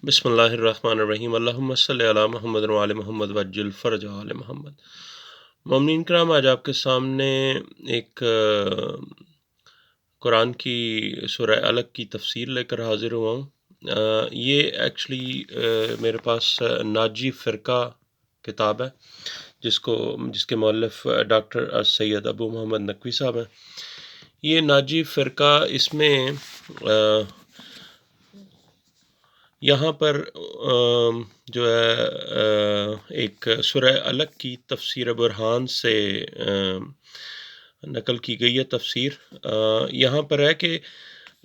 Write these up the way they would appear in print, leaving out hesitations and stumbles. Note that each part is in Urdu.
بسم اللہ الرحمن الرحیم اللہم صلی علی محمد و علی محمد وعجل فرج آل محمد۔ مومنین کرام، آج آپ کے سامنے ایک قرآن کی سورہ الگ کی تفسیر لے کر حاضر ہوا ہوں۔ یہ ایکچولی میرے پاس ناجی فرقہ کتاب ہے جس کے مؤلف ڈاکٹر سید ابو محمد نقوی صاحب ہیں۔ یہ ناجی فرقہ، اس میں یہاں پر جو ہے ایک سورہ الگ کی تفسیر برہان سے نقل کی گئی ہے تفسیر۔ یہاں پر ہے کہ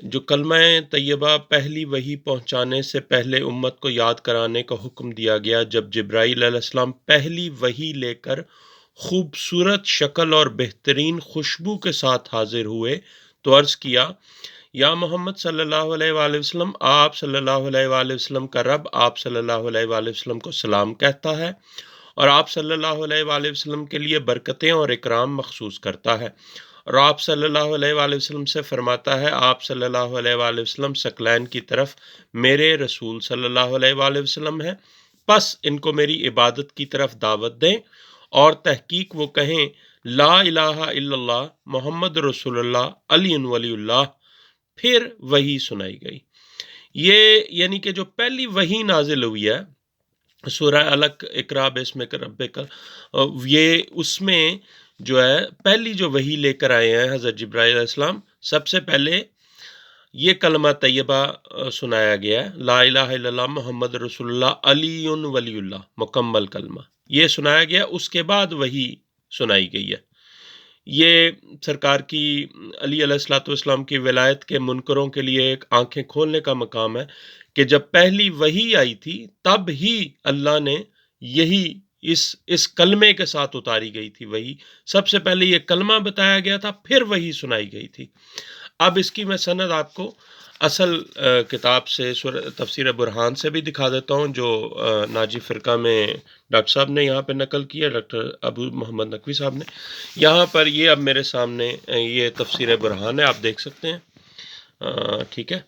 جو کلمہ طیبہ پہلی وحی پہنچانے سے پہلے امت کو یاد کرانے کا حکم دیا گیا، جب جبرائیل علیہ السلام پہلی وحی لے کر خوبصورت شکل اور بہترین خوشبو کے ساتھ حاضر ہوئے تو عرض کیا، یا محمد صلی اللہ علیہ وآلہ وسلم، آپ صلی اللہ علیہ وآلہ وسلم کا رب آپ صلی اللہ علیہ وآلہ وسلم کو سلام کہتا ہے اور آپ صلی اللہ علیہ وآلہ وسلم کے لیے برکتیں اور اکرام مخصوص کرتا ہے، اور آپ صلی اللہ علیہ وآلہ وسلم سے فرماتا ہے، آپ صلی اللہ علیہ وآلہ وسلم ثقلین کی طرف میرے رسول صلی اللہ علیہ وآلہ وسلم ہیں، پس ان کو میری عبادت کی طرف دعوت دیں اور تحقیق وہ کہیں لا الہ الا اللہ محمد رسول اللہ علی ولی اللہ۔ پھر وحی سنائی گئی۔ یہ یعنی کہ جو پہلی وحی نازل ہوئی ہے سورہ الگ اقرا باسمک ربک، یہ اس میں جو ہے پہلی جو وحی لے کر آئے ہیں حضرت جبرائیل علیہ السلام، سب سے پہلے یہ کلمہ طیبہ سنایا گیا ہے، لا الہ الا اللہ محمد رسول اللہ علی ولی اللہ، مکمل کلمہ یہ سنایا گیا، اس کے بعد وحی سنائی گئی ہے۔ یہ سرکار کی علی علیہ الصلوۃ والسلام کی ولایت کے منکروں کے لیے ایک آنکھیں کھولنے کا مقام ہے کہ جب پہلی وحی آئی تھی تب ہی اللہ نے یہی اس کلمے کے ساتھ اتاری گئی تھی وحی، سب سے پہلے یہ کلمہ بتایا گیا تھا، پھر وحی سنائی گئی تھی۔ اب اس کی میں سند آپ کو اصل کتاب سے تفسیر برہان سے بھی دکھا دیتا ہوں، جو ناجی فرقہ میں ڈاکٹر صاحب نے یہاں پہ نقل کیا، ڈاکٹر ابو محمد نقوی صاحب نے۔ یہاں پر یہ اب میرے سامنے یہ تفسیر برہان ہے، آپ دیکھ سکتے ہیں، ٹھیک ہے۔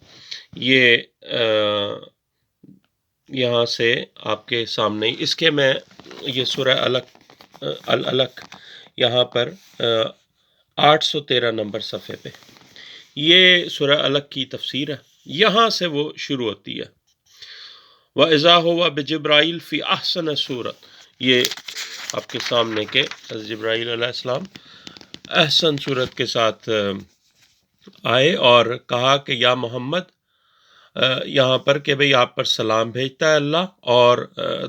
یہ یہاں سے آپ کے سامنے اس کے میں یہ سورہ الگ یہاں پر 813 نمبر صفحے پہ یہ سورہ الگ کی تفسیر ہے، یہاں سے وہ شروع ہوتی ہے۔ وَإِذَا هُوَ بِجِبْرَائِيلَ فِي أَحْسَنِ صُورَةٍ، یہ آپ کے سامنے کے حضرت جبرائیل علیہ السلام احسن صورت کے ساتھ آئے اور کہا کہ یا محمد، یہاں پر کہ بھئی آپ پر سلام بھیجتا ہے اللہ اور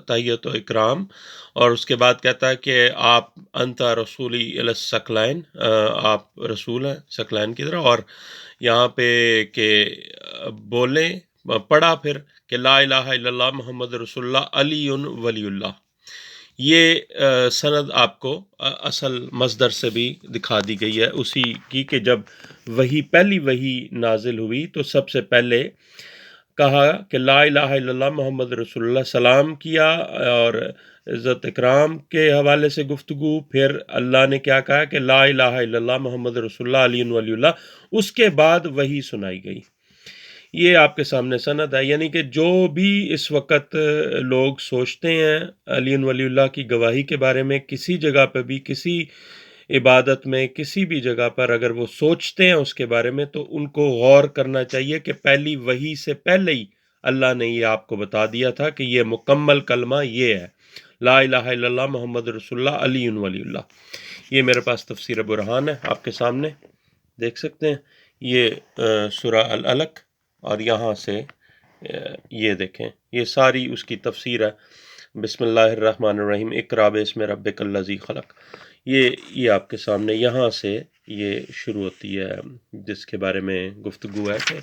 تحیت و اکرام، اور اس کے بعد کہتا ہے کہ آپ انت رسولی الی الثقلین، آپ رسول ہیں ثقلین کی طرح، اور یہاں پہ کہ بولیں پڑھا پھر کہ لا الہ الا اللہ محمد رسول اللہ علی ولی اللہ۔ یہ سند آپ کو اصل مصدر سے بھی دکھا دی گئی ہے اسی کی، کہ جب وحی پہلی وحی نازل ہوئی تو سب سے پہلے کہا کہ لا الہ الا اللہ محمد رسول اللہ، سلام کیا اور عزت اکرام کے حوالے سے گفتگو، پھر اللہ نے کیا کہا کہ لا الہ الا اللہ محمد رسول اللہ علی ولی اللہ، اس کے بعد وحی سنائی گئی۔ یہ آپ کے سامنے سند ہے، یعنی کہ جو بھی اس وقت لوگ سوچتے ہیں علی ولی اللہ کی گواہی کے بارے میں، کسی جگہ پہ بھی، کسی عبادت میں، کسی بھی جگہ پر اگر وہ سوچتے ہیں اس کے بارے میں، تو ان کو غور کرنا چاہیے کہ پہلی وحی سے پہلے ہی اللہ نے یہ آپ کو بتا دیا تھا کہ یہ مکمل کلمہ یہ ہے، لا الہ الا اللہ محمد رسول اللہ علی ولی اللہ۔ یہ میرے پاس تفسیر برہان ہے، آپ کے سامنے دیکھ سکتے ہیں، یہ سورہ الگ، اور یہاں سے یہ دیکھیں، یہ ساری اس کی تفسیر ہے۔ بسم اللہ الرحمن الرحیم، اقرأ باسم ربک الذی خلق، یہ آپ کے سامنے یہاں سے یہ شروع ہوتی ہے، جس کے بارے میں گفتگو ہے کہ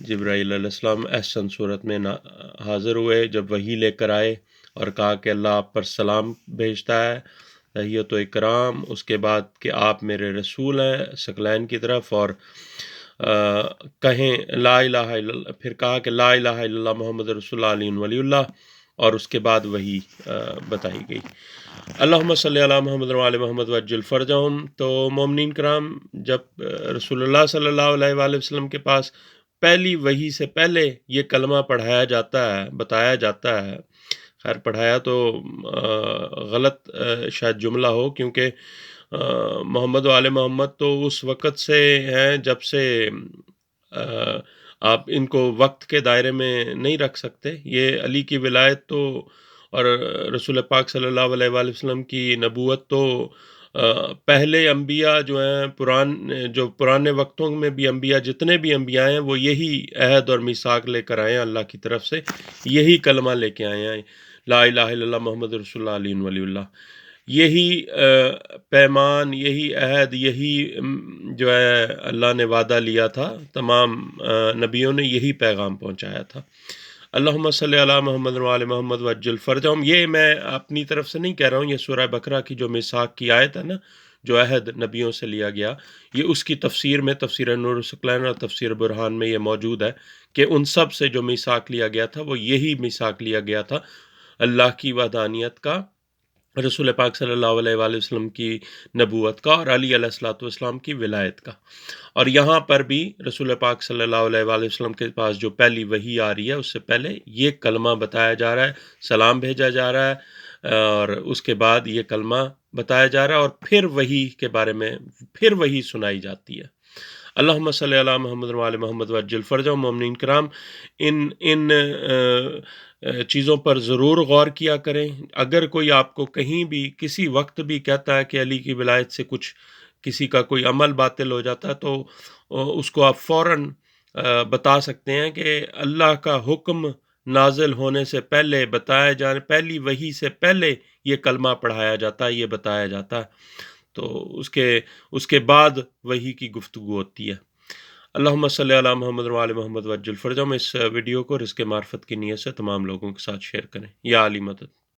جبرائیل علیہ السلام احسن صورت میں حاضر ہوئے جب وحی لے کر آئے اور کہا کہ اللہ آپ پر سلام بھیجتا ہے، تحیت و اکرام، اس کے بعد کہ آپ میرے رسول ہیں ثقلین کی طرف، اور کہیں لا الہ الا اللہ، پھر کہا کہ لا الہ الا اللہ محمد رسول اللہ علی ولی اللہ، اور اس کے بعد وہی بتائی گئی۔ اللہم صلی علی محمد و علی محمد وعجل فرجہم۔ تو مومنین کرام، جب رسول اللہ صلی اللہ علیہ وآلہ وسلم کے پاس پہلی وحی سے پہلے یہ کلمہ پڑھایا جاتا ہے، بتایا جاتا ہے۔ خیر پڑھایا تو غلط شاید جملہ ہو، کیونکہ محمد و آل محمد تو اس وقت سے ہیں جب سے آپ ان کو وقت کے دائرے میں نہیں رکھ سکتے۔ یہ علی کی ولایت تو اور رسول پاک صلی اللہ علیہ وآلہ وسلم کی نبوت تو پہلے انبیاء جو ہیں جو پرانے وقتوں میں بھی انبیاء، جتنے بھی انبیاء ہیں، وہ یہی عہد اور میثاق لے کر آئے ہیں اللہ کی طرف سے، یہی کلمہ لے کے آئے ہیں، لا الہ الا اللہ محمد رسول اللہ علیہ ولی اللہ۔ یہی پیمان، یہی عہد، یہی جو ہے اللہ نے وعدہ لیا تھا، تمام نبیوں نے یہی پیغام پہنچایا تھا۔ اللہم صلی علی محمد وعلی محمد وعجل فرجہم، یہ میں اپنی طرف سے نہیں کہہ رہا ہوں، یہ سورہ بقرہ کی جو میثاق کی آیت ہے نا، جو عہد نبیوں سے لیا گیا، یہ اس کی تفسیر میں، تفسیر نور الثقلین اور تفسیر برہان میں یہ موجود ہے کہ ان سب سے جو میثاق لیا گیا تھا وہ یہی میثاق لیا گیا تھا، اللہ کی وحدانیت کا، رسول پاک صلی اللہ علیہ وآلہ وسلم کی نبوت کا، اور علی علیہ الصلوۃ والسلام کی ولایت کا۔ اور یہاں پر بھی رسول پاک صلی اللہ علیہ وآلہ وسلم کے پاس جو پہلی وحی آ رہی ہے، اس سے پہلے یہ کلمہ بتایا جا رہا ہے، سلام بھیجا جا رہا ہے، اور اس کے بعد یہ کلمہ بتایا جا رہا ہے، اور پھر وحی کے بارے میں پھر وحی سنائی جاتی ہے۔ اللہم صلی علی محمد وعلی محمد وعجل فرجہم۔ مومنین کرام، ان چیزوں پر ضرور غور کیا کریں۔ اگر کوئی آپ کو کہیں بھی کسی وقت بھی کہتا ہے کہ علی کی ولایت سے کچھ کسی کا کوئی عمل باطل ہو جاتا ہے، تو اس کو آپ فوراً بتا سکتے ہیں کہ اللہ کا حکم نازل ہونے سے پہلے بتایا جانے، پہلی وحی سے پہلے یہ کلمہ پڑھایا جاتا ہے، یہ بتایا جاتا ہے، تو اس کے بعد وحی کی گفتگو ہوتی ہے۔ اللہم صلی علی محمد وعلی محمد وعجل فرجہم۔ اس ویڈیو کو رزق معرفت کی نیت سے تمام لوگوں کے ساتھ شیئر کریں۔ یا علی مدد۔